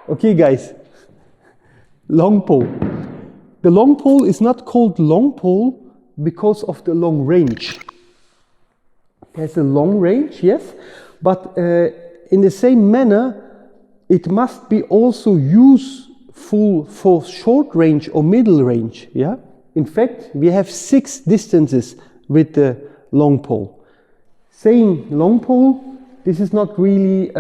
Okay, guys. Long pole. The long pole is not called long pole because of the long range. It has a long range, yes, but in the same manner, it must be also useful for short range or middle range. Yeah. In fact, we have 6 distances with the long pole. Saying long pole, this is not really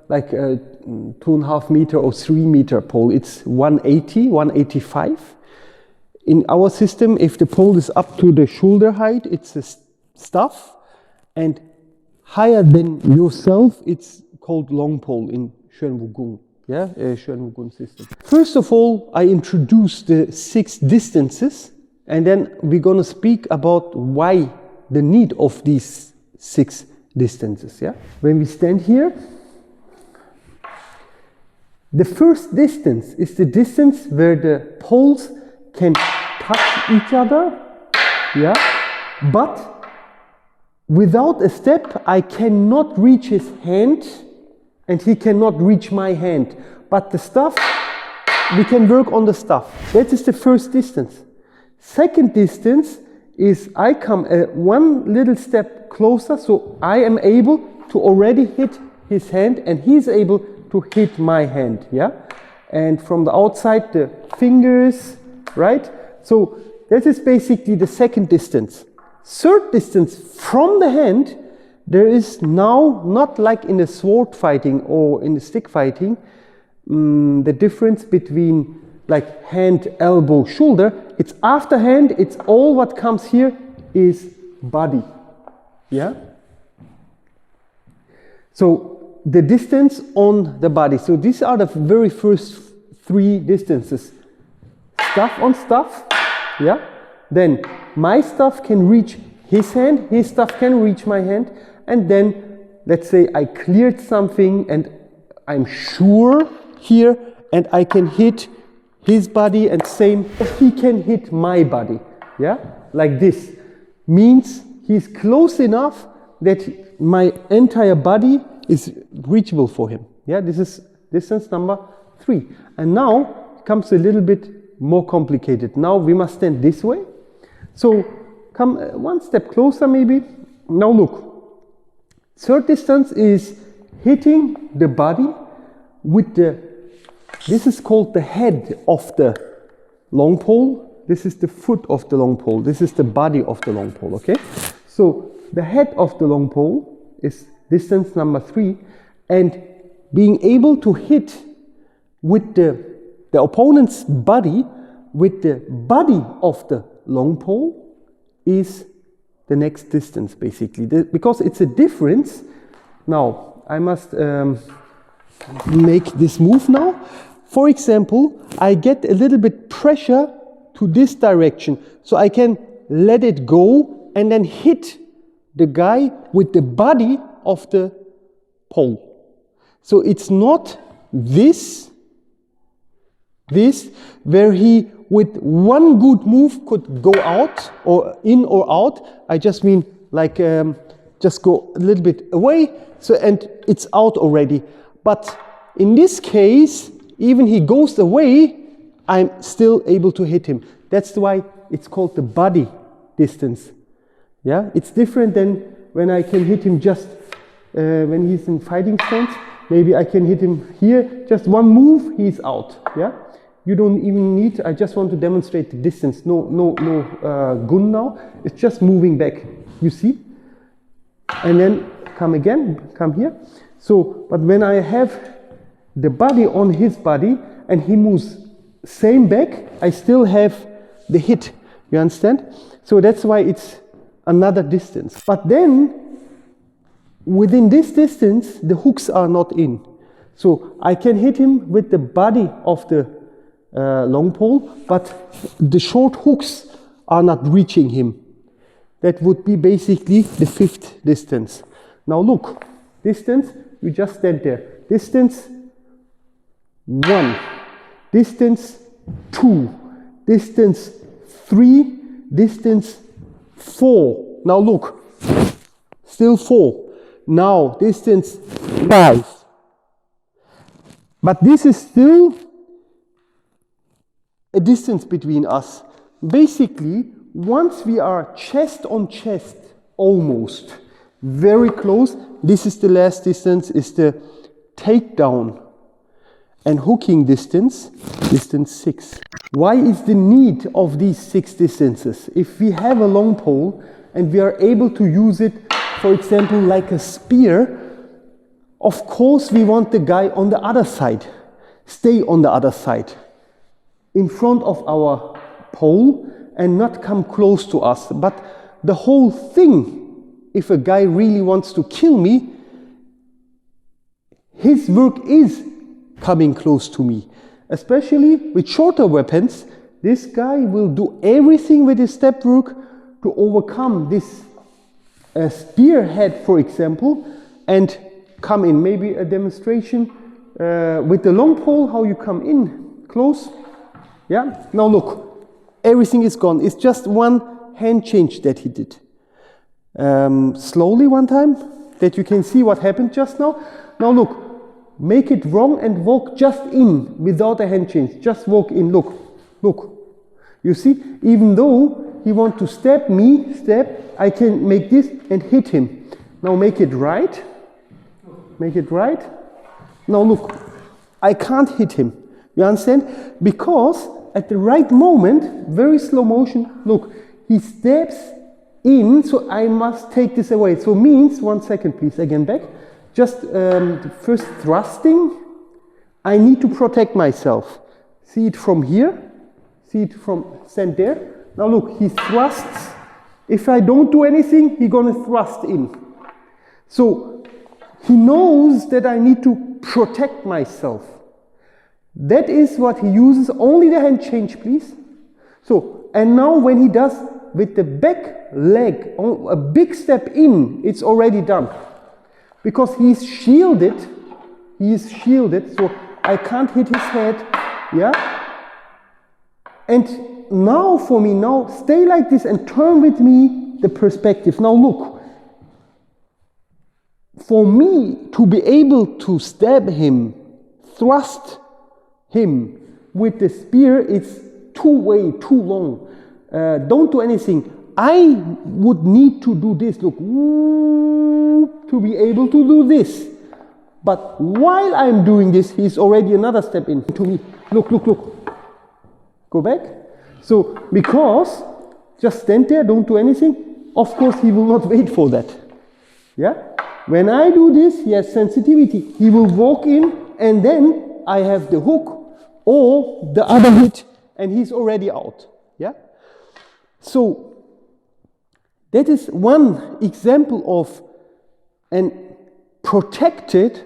like a 2.5 meter or 3 meter pole. It's 180, 185. In our system, if the pole is up to the shoulder height, it's a staff, and higher than yourself, it's called long pole in Wugung. Yeah, Wugung system. First of all, I introduce the 6 distances, and then we're gonna speak about why the need of these 6 distances. Yeah, when we stand here, the first distance is the distance where the poles can touch each other. Yeah, but without a step, I cannot reach his hand, and he cannot reach my hand. But the stuff, we can work on the stuff. That is the first distance. Second distance is I come one little step closer, so I am able to already hit his hand, and he's able to hit my hand. Yeah, and from the outside, the fingers, right? So that is basically the second distance. Third distance from the hand, there is now not like in the sword fighting or in the stick fighting, the difference between like hand, elbow, shoulder. It's after hand, it's all what comes here is body. Yeah? So the distance on the body. So these are the very first 3 distances. Stuff on stuff. Yeah? Then my stuff can reach his hand, his stuff can reach my hand, and then let's say I cleared something and I'm sure here, and I can hit his body, and same, he can hit my body. Yeah, like this means he's close enough that my entire body is reachable for him. Yeah, this is distance number 3. And now it comes a little bit more complicated. Now we must stand this way. So come one step closer maybe. Now look. Third distance is hitting the body with this is called the head of the long pole. This is the foot of the long pole. This is the body of the long pole, okay? So the head of the long pole is distance number 3, and being able to hit with the opponent's body with the body of the long pole is the next distance, basically. Because it's a difference. Now, I must make this move now. For example, I get a little bit pressure to this direction, so I can let it go and then hit the guy with the body of the pole. So it's not this where he with one good move could go out or in or out. I just mean like just go a little bit away, so and it's out already. But in this case, even he goes away, I'm still able to hit him. That's why it's called the body distance. Yeah, it's different than when I can hit him just when he's in fighting stance. Maybe I can hit him here, just one move, he's out. Yeah, you don't even need. I just want to demonstrate the distance. No gun now. It's just moving back. You see, and then come again, come here. So, but when I have the body on his body and he moves same back, I still have the hit. You understand? So that's why it's another distance. But then within this distance, the hooks are not in. So I can hit him with the body of the long pole, but the short hooks are not reaching him. That would be basically the 5th distance. Now look, distance, you just stand there. Distance 1, distance 2, distance 3, distance 4. Now look, still 4. Now distance 5. But this is still a distance between us. Basically, once we are chest on chest, almost, very close, this is the last distance, is the takedown and hooking distance, distance 6. Why is the need of these 6 distances? If we have a long pole and we are able to use it, for example, like a spear, of course we want the guy on the other side, stay on the other side, in front of our pole and not come close to us. But the whole thing, if a guy really wants to kill me, his work is coming close to me. Especially with shorter weapons, this guy will do everything with his step work to overcome this spearhead, for example, and come in. Maybe a demonstration with the long pole, how you come in close. Yeah, now look, everything is gone. It's just one hand change that he did. Slowly one time, that you can see what happened just now. Now look, make it wrong and walk just in without a hand change. Just walk in, look, look. You see, even though he wants to stab me, I can make this and hit him. Now make it right. Make it right. Now look, I can't hit him. You understand? Because at the right moment, very slow motion, look, he stabs in, so I must take this away. So means, 1 second please, again back. Just first thrusting, I need to protect myself. See it from here, see it from stand there. Now look, he thrusts. If I don't do anything, he's gonna thrust in. So he knows that I need to protect myself. That is what he uses, only the hand change please. So, and now when he does with the back leg, a big step in, it's already done. Because he's shielded, so I can't hit his head, yeah? And now for me, now stay like this and turn with me the perspective. Now look, for me to be able to stab him, thrust him with the spear, it's too long. Don't do anything. I would need to do this, look, to be able to do this. But while I'm doing this, he's already another step into me. Look, look, look. Go back. So, because, just stand there, don't do anything. Of course, he will not wait for that. Yeah? When I do this, he has sensitivity. He will walk in, and then I have the hook or the other hit, and he's already out. Yeah? So, that is one example of an protected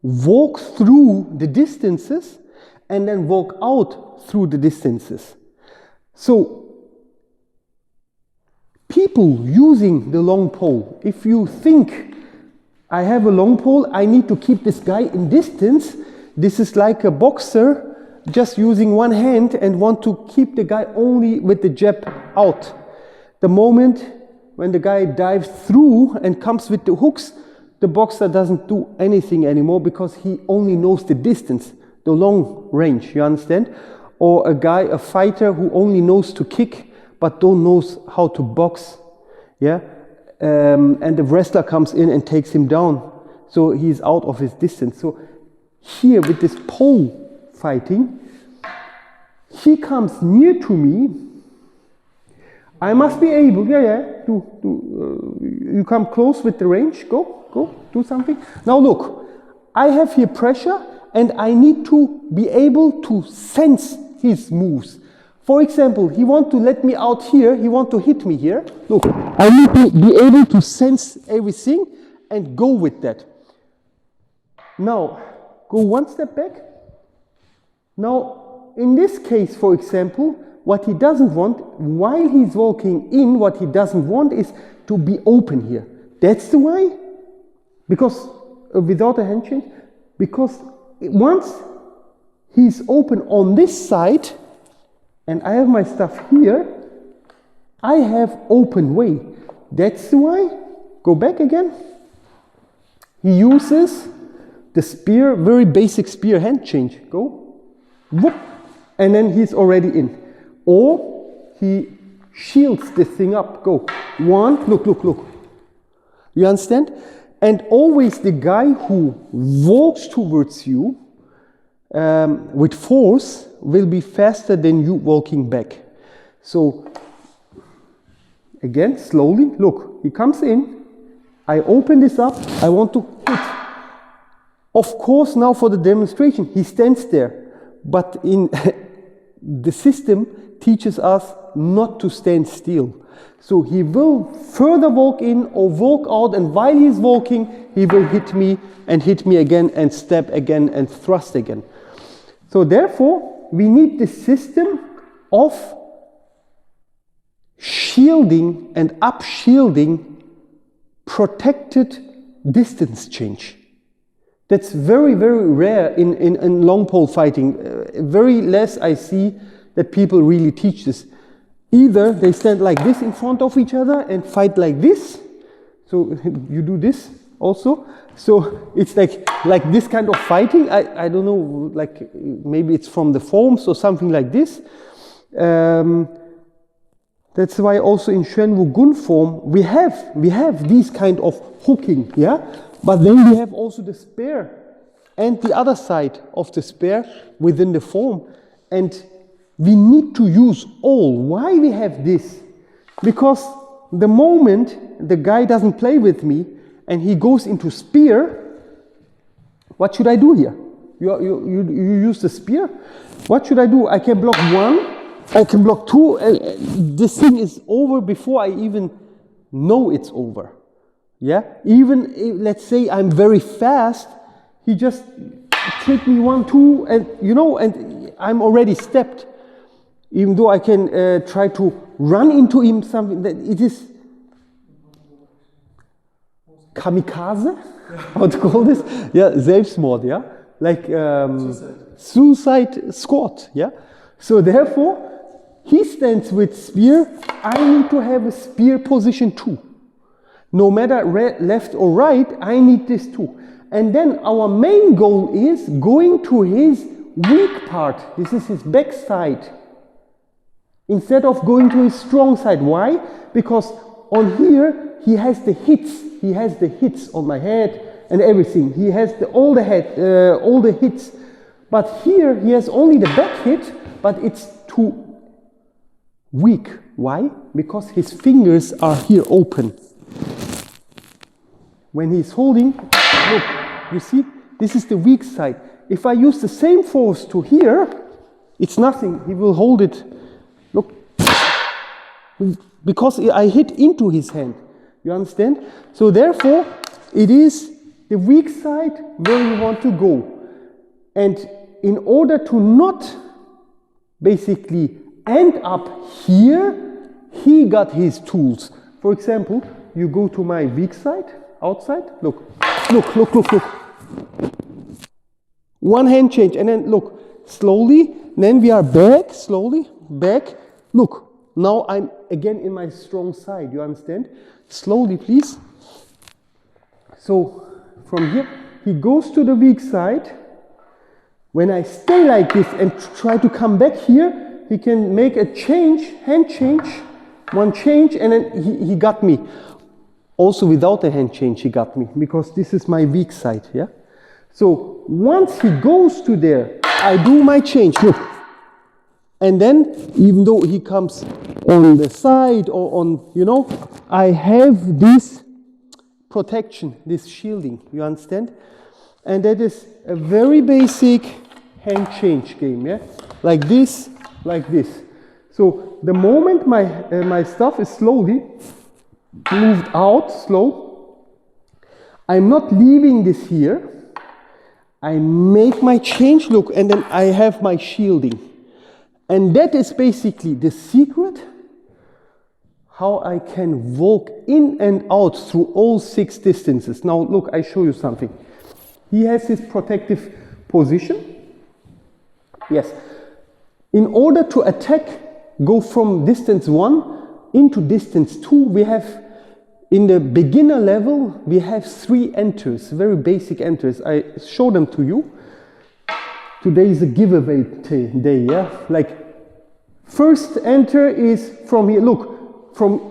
walk through the distances and then walk out through the distances. So, people using the long pole, if you think I have a long pole, I need to keep this guy in distance, this is like a boxer just using one hand and want to keep the guy only with the jab out. The moment when the guy dives through and comes with the hooks, the boxer doesn't do anything anymore because he only knows the distance, the long range, you understand? Or a guy, a fighter who only knows to kick but don't knows how to box, yeah? And the wrestler comes in and takes him down, so he's out of his distance. So here with this pole fighting, he comes near to me, I must be able, you come close with the range, go, do something. Now look, I have here pressure and I need to be able to sense his moves. For example, he wants to let me out here, he wants to hit me here. Look, I need to be able to sense everything and go with that. Now, go one step back. Now, in this case, for example, what he doesn't want, while he's walking in, what he doesn't want is to be open here. That's the why. Because, without a hand change, because once he's open on this side, and I have my stuff here, I have open way. That's the why. Go back again. He uses the spear, very basic spear hand change. Go, whoop, and then he's already in. Or he shields this thing up. Go, one, look, look, look. You understand? And always the guy who walks towards you with force will be faster than you walking back. So again, slowly, look, he comes in, I open this up, I want to hit. Of course, now for the demonstration, he stands there, but in the system teaches us not to stand still. So he will further walk in or walk out, and while he's walking, he will hit me again and step again and thrust again. So therefore, we need the system of shielding and up-shielding protected distance change. That's very, very rare in long pole fighting. Very less I see that people really teach this. Either they stand like this in front of each other and fight like this. So you do this also. So it's like this kind of fighting. I don't know, like maybe it's from the forms or something like this. That's why also in Xuanwu Gun form we have these kind of hooking, yeah. But then we have also the spear and the other side of the spear within the form, and we need to use all. Why we have this? Because the moment the guy doesn't play with me and he goes into spear, what should I do here? You use the spear. What should I do? I can block one. I can block two, and this thing is over before I even know it's over. Yeah? Even if, let's say I'm very fast, he just tricked me 1, 2, and you know, and I'm already stepped. Even though I can try to run into him, something that it is kamikaze? How to call this? Yeah, Selbstmord, yeah? Like suicide squad, yeah? So therefore, he stands with spear, I need to have a spear position too. No matter left or right, I need this too. And then our main goal is going to his weak part. This is his back side. Instead of going to his strong side. Why? Because on here, he has the hits. He has the hits on my head and everything. He has all the hits. But here, he has only the back hit, but it's too weak. Why? Because his fingers are here open. When he's holding, look, you see, this is the weak side. If I use the same force to here, it's nothing. He will hold it. Look, because I hit into his hand. You understand? So therefore, it is the weak side where you want to go. And in order to not basically end up here, he got his tools. For example, you go to my weak side, outside, look, look, look, look, look. One hand change, and then look, slowly, then we are back, slowly, back. Look, now I'm again in my strong side, you understand? Slowly, please. So, from here, he goes to the weak side. When I stay like this and try to come back here, he can make a change, hand change, one change, and then he got me. Also without a hand change, he got me, because this is my weak side, yeah? So once he goes to there, I do my change, look. And then, even though he comes on the side or on, you know, I have this protection, this shielding, you understand? And that is a very basic hand change game, yeah? Like this, like this. So the moment my stuff is slowly moved out, slow, I'm not leaving this here. I make my change, look, and then I have my shielding. And that is basically the secret how I can walk in and out through all 6 distances. Now look, I show you something. He has his protective position. Yes. In order to attack, go from distance 1 into distance 2, we have in the beginner level, we have 3 enters, very basic enters. I show them to you. Today is a giveaway day, yeah? Like, first enter is from here. Look,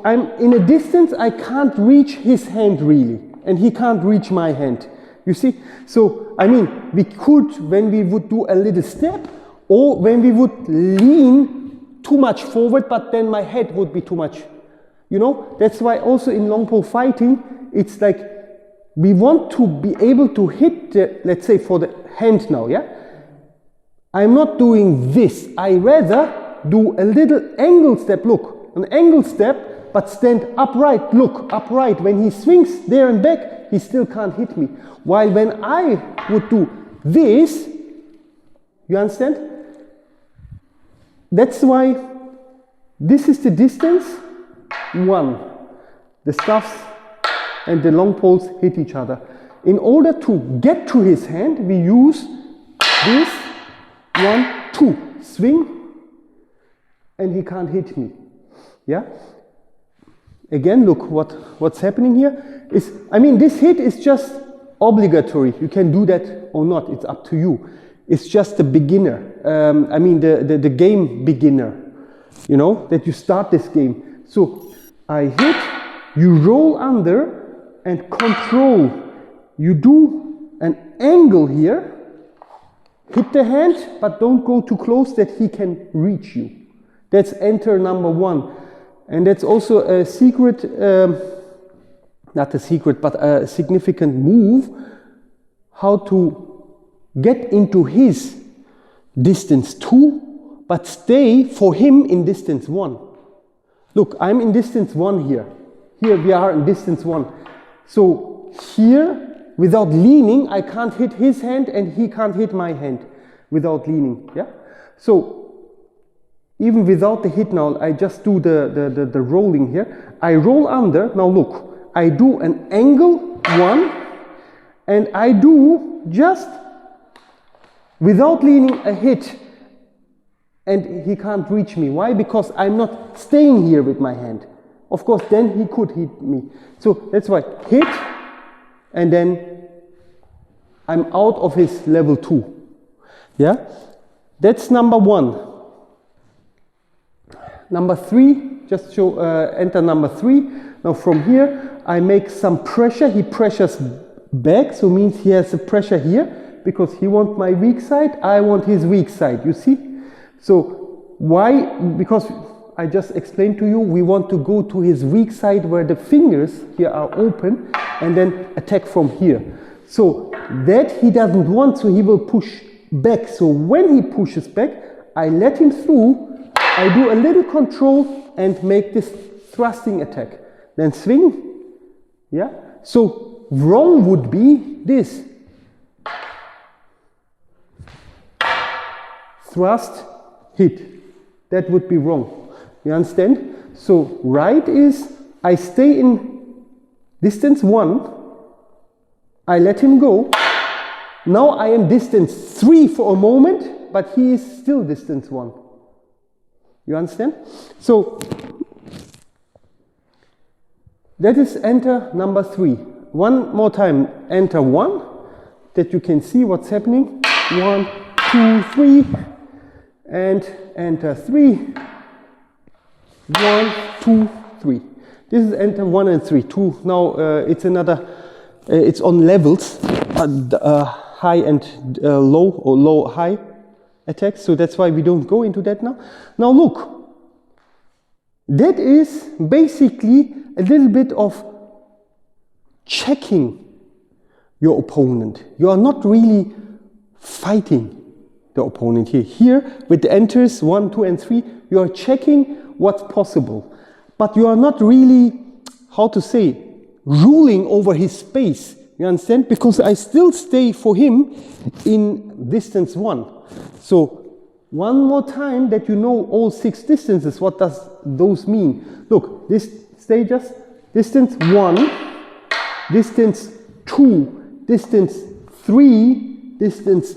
I'm in a distance, I can't reach his hand really, and he can't reach my hand. You see? So, I mean, we could, when we would do a little step, or when we would lean too much forward, but then my head would be too much. You know, that's why also in long pole fighting, it's like we want to be able to hit the, let's say for the hand now, yeah? I'm not doing this. I rather do a little angle step, look, an angle step, but stand upright, look, upright. When he swings there and back, he still can't hit me. While when I would do this, you understand? That's why this is the distance. 1. The stuffs and the long poles hit each other. In order to get to his hand, we use this 1, 2. Swing, and he can't hit me. Yeah? Again, look what's happening here. Is, I mean, this hit is just obligatory. You can do that or not. It's up to you. It's just the beginner. I mean, the game beginner. You know, that you start this game. So I hit, you roll under and control. You do an angle here, hit the hand, but don't go too close that he can reach you. That's enter number 1. And that's also a secret, not a secret, but a significant move, how to get into his distance 2, but stay for him in distance 1. Look, I'm in distance 1 here. Here we are in distance 1. So here, without leaning, I can't hit his hand and he can't hit my hand without leaning. Yeah. So even without the hit now, I just do the rolling here. I roll under. Now look, I do an angle 1, and I do just without leaning a hit. And he can't reach me. Why? Because I'm not staying here with my hand. Of course, then he could hit me. So that's why hit, and then I'm out of his level 2. Yeah? That's number 1. Number 3, just show, enter number 3. Now from here, I make some pressure. He pressures back, so means he has a pressure here, because he wants my weak side, I want his weak side. You see? So why? Because I just explained to you, we want to go to his weak side where the fingers here are open, and then attack from here. So that he doesn't want, so he will push back. So when he pushes back, I let him through, I do a little control and make this thrusting attack. Then swing, yeah? So wrong would be this. Thrust, hit. That would be wrong. You understand? So right is, I stay in distance 1, I let him go. Now I am distance 3 for a moment, but he is still distance 1. You understand? So that is enter number 3. One more time, enter 1, that you can see what's happening. 1, 2, 3, and enter 3. 1, 2, 3. This is enter 1 and 3. 2. Now it's another. It's on levels, high and low, or low high attacks. So that's why we don't go into that now. Now look, that is basically a little bit of checking your opponent. You are not really fighting the opponent here. Here, with the enters 1, 2, and 3, you are checking what's possible. But you are not really, how to say, ruling over his space. You understand? Because I still stay for him in distance 1. So, one more time that you know all 6 distances, what does those mean? Look, this stay just distance 1, distance 2, distance 3, distance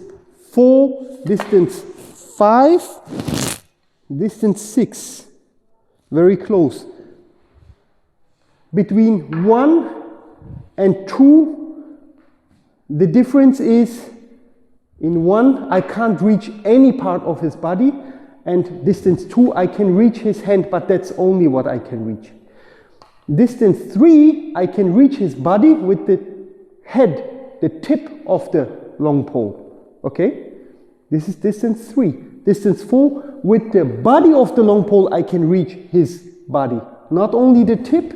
4, distance 5, distance 6. Very close. Between 1 and 2, the difference is in 1 I can't reach any part of his body, and distance 2 I can reach his hand, but that's only what I can reach. Distance 3 I can reach his body with the head, the tip of the long pole. Okay? This is distance 3. Distance 4, with the body of the long pole I can reach his body. Not only the tip,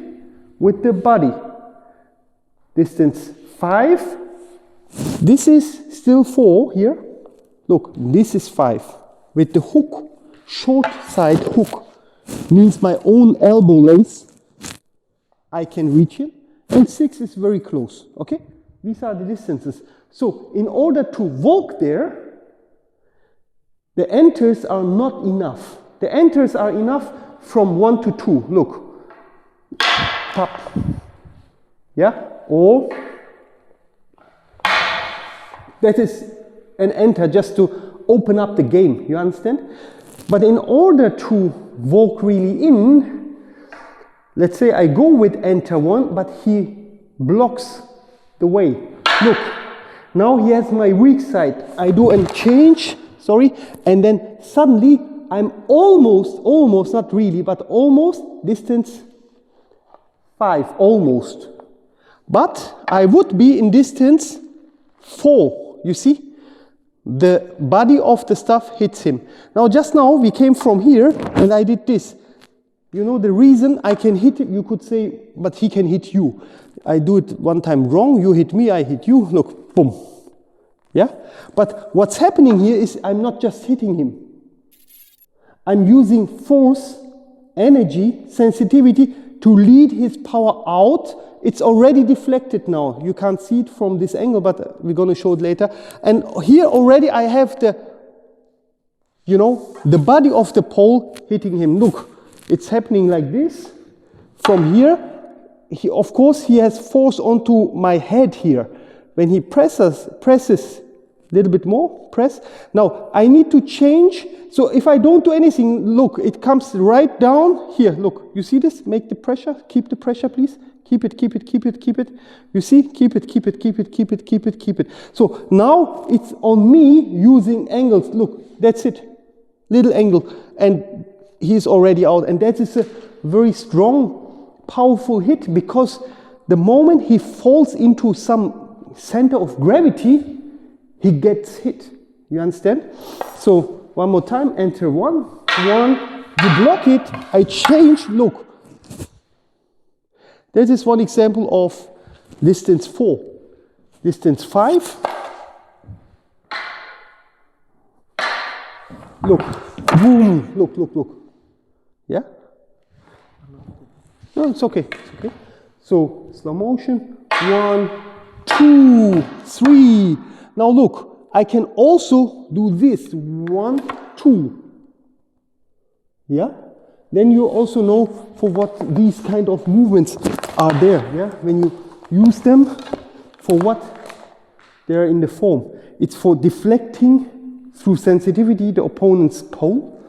with the body. Distance 5, this is still 4 here. Look, this is 5. With the hook, short side hook, means my own elbow length, I can reach him. And 6 is very close, okay? These are the distances. So, in order to walk there, the enters are not enough. The enters are enough from 1 to 2. Look. Tap. Yeah? Or that is an enter just to open up the game. You understand? But in order to walk really in, let's say I go with enter 1, but he blocks the way. Look. Now he has my weak side. I do a change. Sorry, and then suddenly I'm almost, not really, but almost distance 5, almost. But I would be in distance 4, you see? The body of the stuff hits him. Now, just now we came from here and I did this. You know the reason I can hit him? You could say, but he can hit you. I do it one time wrong, you hit me, I hit you, look, boom. Yeah? But what's happening here is I'm not just hitting him. I'm using force, energy, sensitivity to lead his power out. It's already deflected now. You can't see it from this angle, but we're going to show it later. And here already I have the, you know, the body of the pole hitting him. Look, it's happening like this. From here, of course, he has force onto my head here. When he presses a little bit more, press. Now, I need to change. So if I don't do anything, look, it comes right down here. Look, you see this? Make the pressure. Keep the pressure, please. Keep it, keep it, keep it, keep it. You see? Keep it, keep it, keep it, keep it, keep it, keep it. So now it's on me using angles. Look, that's it. Little angle. And he's already out. And that is a very strong, powerful hit, because the moment he falls into some center of gravity, he gets hit. You understand? So one more time, enter 1, 1, you block it, I change, look. This is one example of distance 4. Distance 5. Look, boom, look, look, look. Yeah? No, it's okay, it's okay. So, slow motion, 1, 2, 3. Now look, I can also do this, 1, 2. Yeah? Then you also know for what these kind of movements are there. Yeah? When you use them, for what they're in the form. It's for deflecting through sensitivity the opponent's pole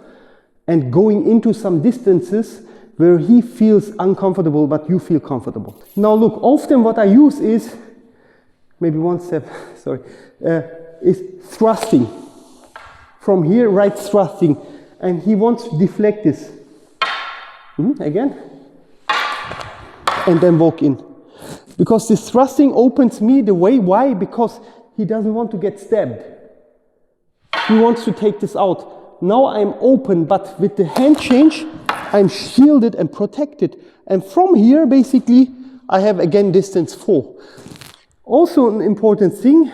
and going into some distances where he feels uncomfortable but you feel comfortable. Now look, often what I use is, maybe one step, sorry, is thrusting. From here, right thrusting. And he wants to deflect this. Again. And then walk in. Because this thrusting opens me the way. Why? Because he doesn't want to get stabbed. He wants to take this out. Now I'm open, but with the hand change, I'm shielded and protected. And from here, basically, I have again distance 4. Also an important thing,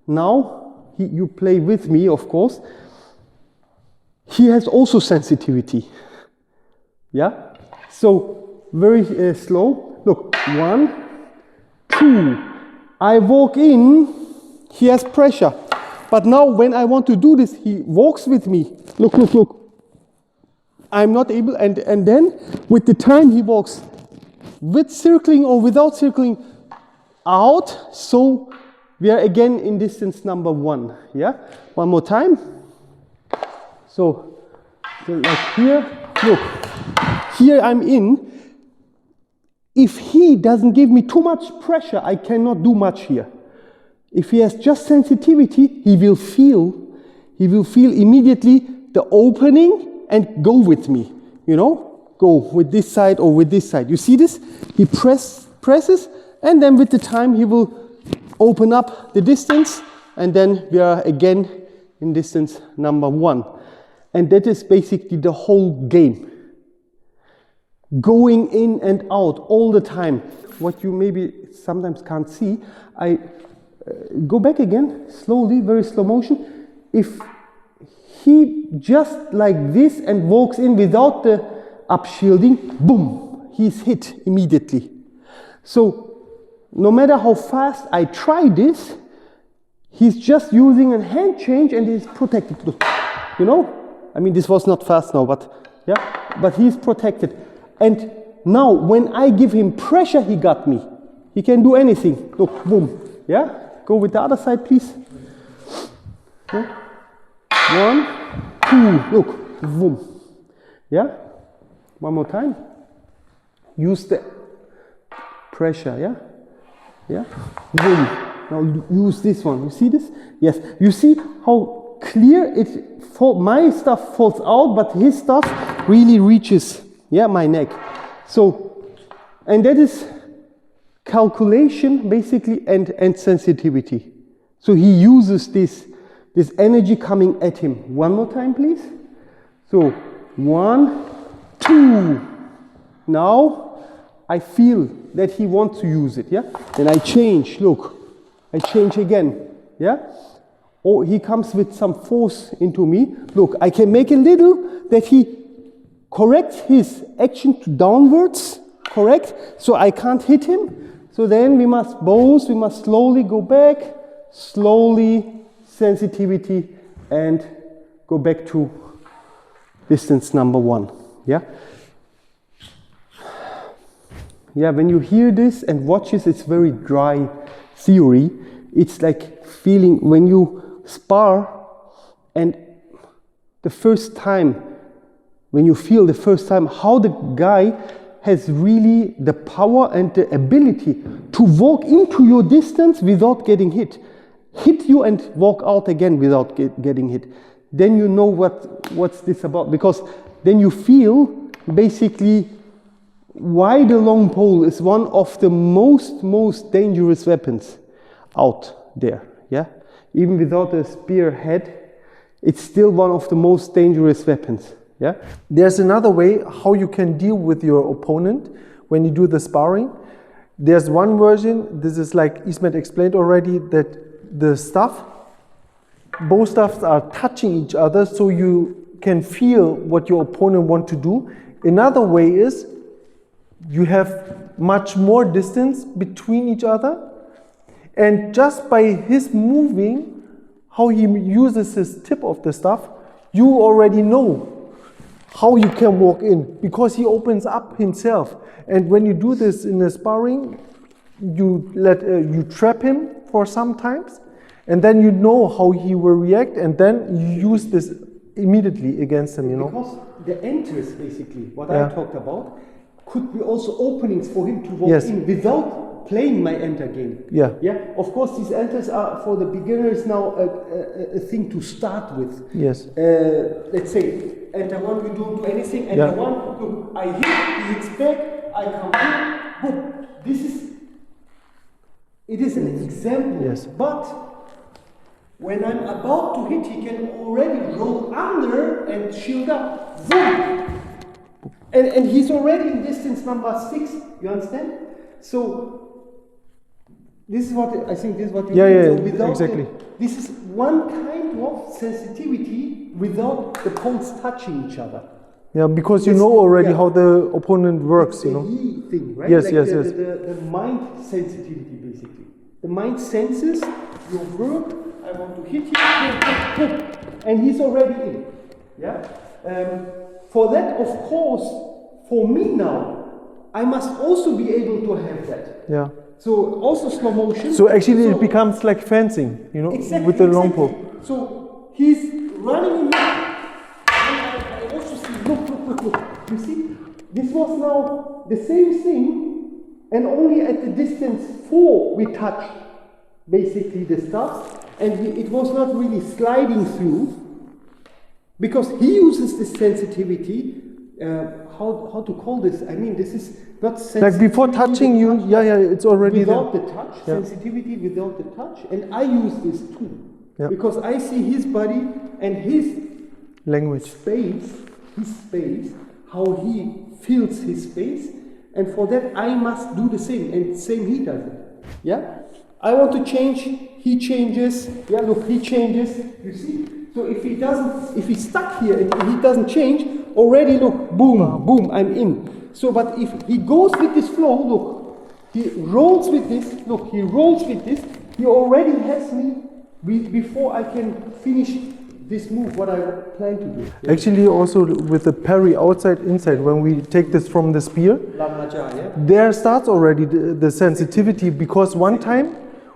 now you play with me, of course. He has also sensitivity. Yeah? So very slow. Look, 1, 2. I walk in, he has pressure. But now when I want to do this, he walks with me. Look, look, look. I'm not able, and then with the time he walks with circling or without circling out, so we are again in distance number 1. Yeah? One more time. So like here, look, here I'm in. if he doesn't give me too much pressure, I cannot do much here. If he has just sensitivity, he will feel immediately the opening and go with me, you know, go with this side or with this side. You see this? He presses, and then with the time he will open up the distance, and then we are again in distance number 1. And that is basically the whole game. Going in and out all the time. What you maybe sometimes can't see, I go back again, slowly, very slow motion. If he just like this and walks in without the upshielding, boom, he's hit immediately. So no matter how fast I try this, he's just using a hand change and he's protected. You know? I mean, this was not fast now, but yeah, but he's protected. And now when I give him pressure, he got me. He can do anything. Look, boom. Yeah? Go with the other side, please. Yeah. 1, 2, look, boom. Yeah? One more time. Use the pressure, yeah? Yeah? Boom. Now use this one. You see this? Yes. You see how clear my stuff falls out, but his stuff really reaches, yeah, my neck. So, and that is calculation basically and sensitivity. So he uses this energy coming at him. One more time, please. So 1, 2. Now I feel that he wants to use it, yeah? Then I change, look. I change again, yeah? Or he comes with some force into me. Look, I can make a little that he corrects his action to downwards, correct? So I can't hit him. So then we must slowly go back, slowly, sensitivity, and go back to distance number 1, yeah? Yeah, when you hear this and watch this, it's very dry theory. It's like feeling when you spar and the first time, when you feel the first time how the guy has really the power and the ability to walk into your distance without getting hit you and walk out again without getting hit. Then you know what's this about, because then you feel basically why the long pole is one of the most dangerous weapons out there, yeah? Even without a spear head, it's still one of the most dangerous weapons, yeah? There's another way how you can deal with your opponent when you do the sparring. There's one version, this is like Ismet explained already, that the both stuffs are touching each other so you can feel what your opponent wants to do. Another way is you have much more distance between each other, and just by his moving, how he uses his tip of the stuff, you already know how you can walk in, because he opens up himself. And when you do this in a sparring, you trap him for some times, and then you know how he will react, and then you use this immediately against him, you know. Because the enters, basically, what I talked about, could be also openings for him to walk in without playing my enter game. Yeah. Yeah. Of course, these enters are for the beginners now a thing to start with. Yes. Let's say enter 1, we don't do anything. Enter 1, look, I hit, he hits back, I come in, boom. It is an example. Yes. But when I'm about to hit, he can already roll under and shield up. Boom. And he's already in distance number 6, you understand? So this is what I think. This is what you mean. So exactly. This is one kind of sensitivity without the poles touching each other. Yeah, because you know already how the opponent works, you know. The thing, right? Yes, like yes. The mind sensitivity, basically. The mind senses your work. I want to hit you, and he's already in. Yeah. For that, of course, for me now, I must also be able to have that. Yeah. So also slow motion. So actually it becomes like fencing, you know, with the long pole. So he's running in. I also see, look. You see, this was now the same thing, and only at the distance 4 we touch basically the stuff, and it was not really sliding through, because he uses this sensitivity, how to call this? I mean, this is not sensitivity. Like before touching you, yeah, it's already without there. the touch, sensitivity without the touch, and I use this too, because I see his body and his language, space, how he feels his space, and for that I must do the same, and same he does it. Yeah, I want to change, he changes. Yeah, look, he changes. You see. So if he's stuck here and he doesn't change, already look, boom, boom, I'm in. So, but if he goes with this flow, look, he rolls with this, look, he rolls with this, he already has me before I can finish this move, what I plan to do. Actually, also with the parry outside, inside, when we take this from the spear, there starts already the sensitivity, because one time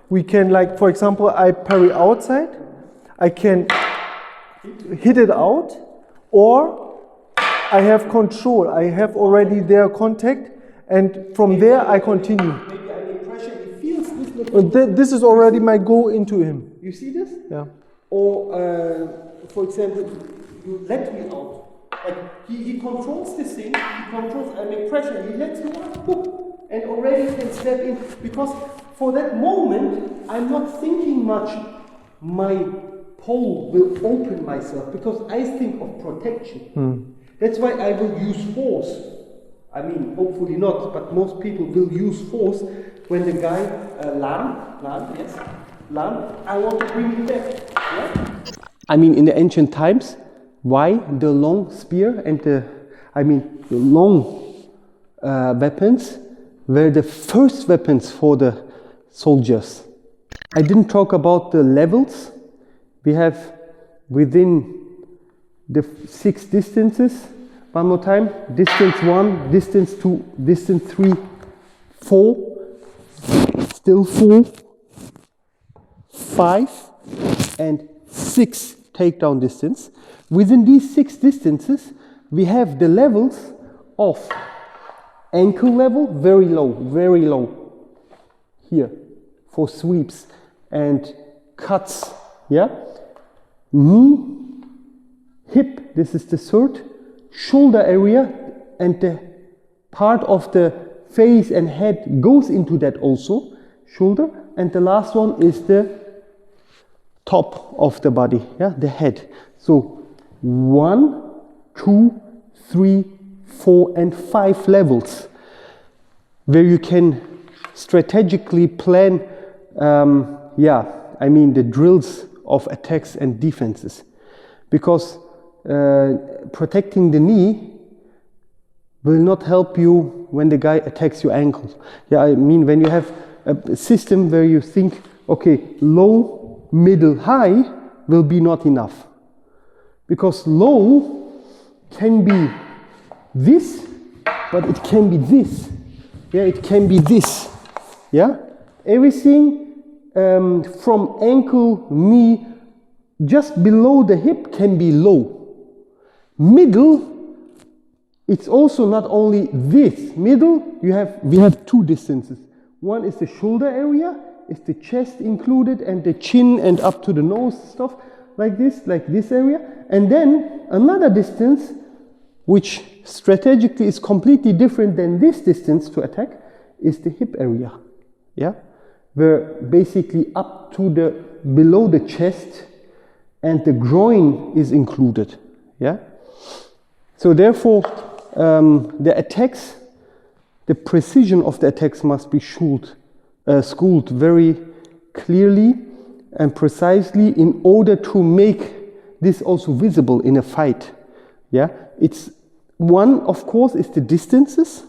we can, like, for example, I parry outside, I can hit it out, or I have control. I have already their contact, and from there I continue. Maybe I make pressure. He feels this. This is already my go into him. You see this? Yeah. Or, for example, you let me out. Like he controls this thing. He controls. I make pressure. He lets me out, and already can step in, because for that moment I'm not thinking much. My pole will open myself, because I think of protection. That's why I will use force. I mean, hopefully not, but most people will use force when the guy land, I want to bring it back. Yeah? I mean, in the ancient times, why the long spear and the long weapons were the first weapons for the soldiers. I didn't talk about the levels. We have within the 6 distances, one more time, distance 1, distance 2, distance 3, 4, still 4, 5, and 6 takedown distance. Within these 6 distances, we have the levels of ankle level, very low, here, for sweeps and cuts, yeah? Knee, hip, this is the 3rd, shoulder area, and the part of the face and head goes into that also, shoulder, and the last one is the top of the body, yeah, the head. So 1, 2, 3, 4, and 5 levels where you can strategically plan, the drills of attacks and defenses, because protecting the knee will not help you when the guy attacks your ankle. Yeah, I mean, when you have a system where you think, okay, low, middle, high will be not enough, because low can be this, but it can be this. Yeah, it can be this. Yeah, everything from ankle, knee, just below the hip can be low. Middle, it's also not only this. Middle, we have 2 distances. One is the shoulder area, is the chest included, and the chin and up to the nose, stuff like this area. And then another distance, which strategically is completely different than this distance to attack, is the hip area. Yeah, where basically up to below the chest and the groin is included. Yeah. So therefore, the attacks, the precision of the attacks must be schooled very clearly and precisely in order to make this also visible in a fight. Yeah, it's one, of course, is the distances,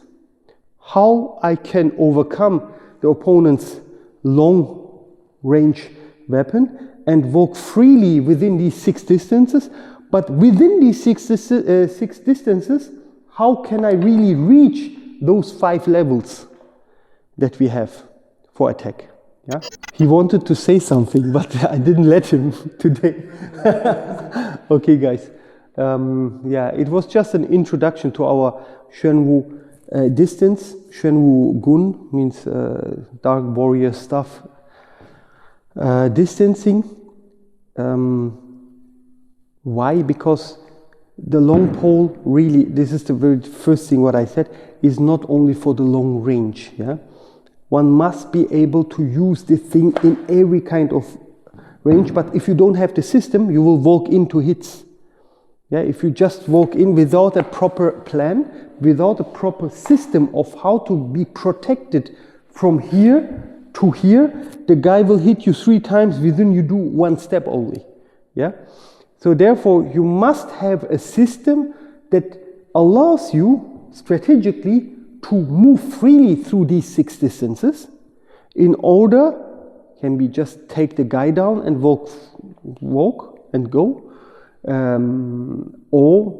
how I can overcome the opponent's long range weapon and walk freely within these 6 distances. But within these 6 distances, how can I really reach those 5 levels that we have for attack? Yeah? He wanted to say something, but I didn't let him today. Okay, guys. It was just an introduction to our Xuanwu distance. Shenwu Gun means dark warrior stuff. Distancing. Why? Because the long pole really, this is the very first thing what I said, is not only for the long range. Yeah, one must be able to use this thing in every kind of range. But if you don't have the system, you will walk into hits. Yeah, if you just walk in without a proper plan, without a proper system of how to be protected from here to here, the guy will hit you 3 times within you do 1 step only. Yeah. So therefore, you must have a system that allows you strategically to move freely through these 6 distances. In order, can be just take the guy down and walk and go, or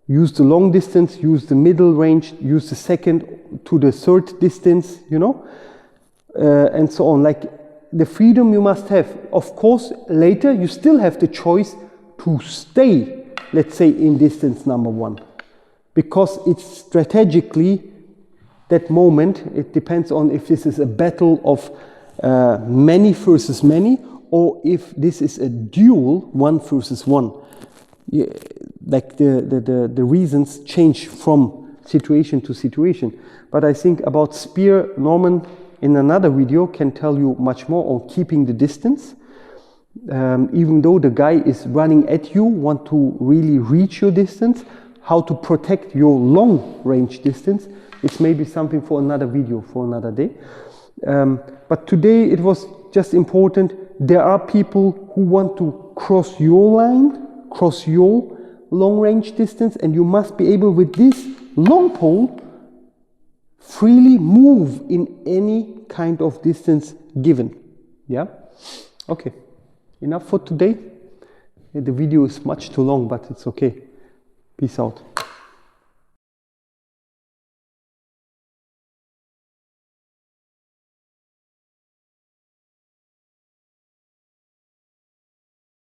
use the long distance, use the middle range, use the second to the third distance, you know, and so on. Like the freedom you must have. Of course, later you still have the choice to stay, let's say, in distance number 1, because it's strategically that moment. It depends on if this is a battle of many versus many, or if this is a duel 1 versus 1. Yeah, like the reasons change from situation to situation. But I think about spear, Norman in another video can tell you much more on keeping the distance. Even though the guy is running at you, want to really reach your distance, how to protect your long range distance, it's maybe something for another video, for another day. But today it was just important. There are people who want to cross your line, cross your long range distance, and you must be able with this long pole freely move in any kind of distance given. Yeah? Okay. Enough for today. The video is much too long, but it's okay. Peace out.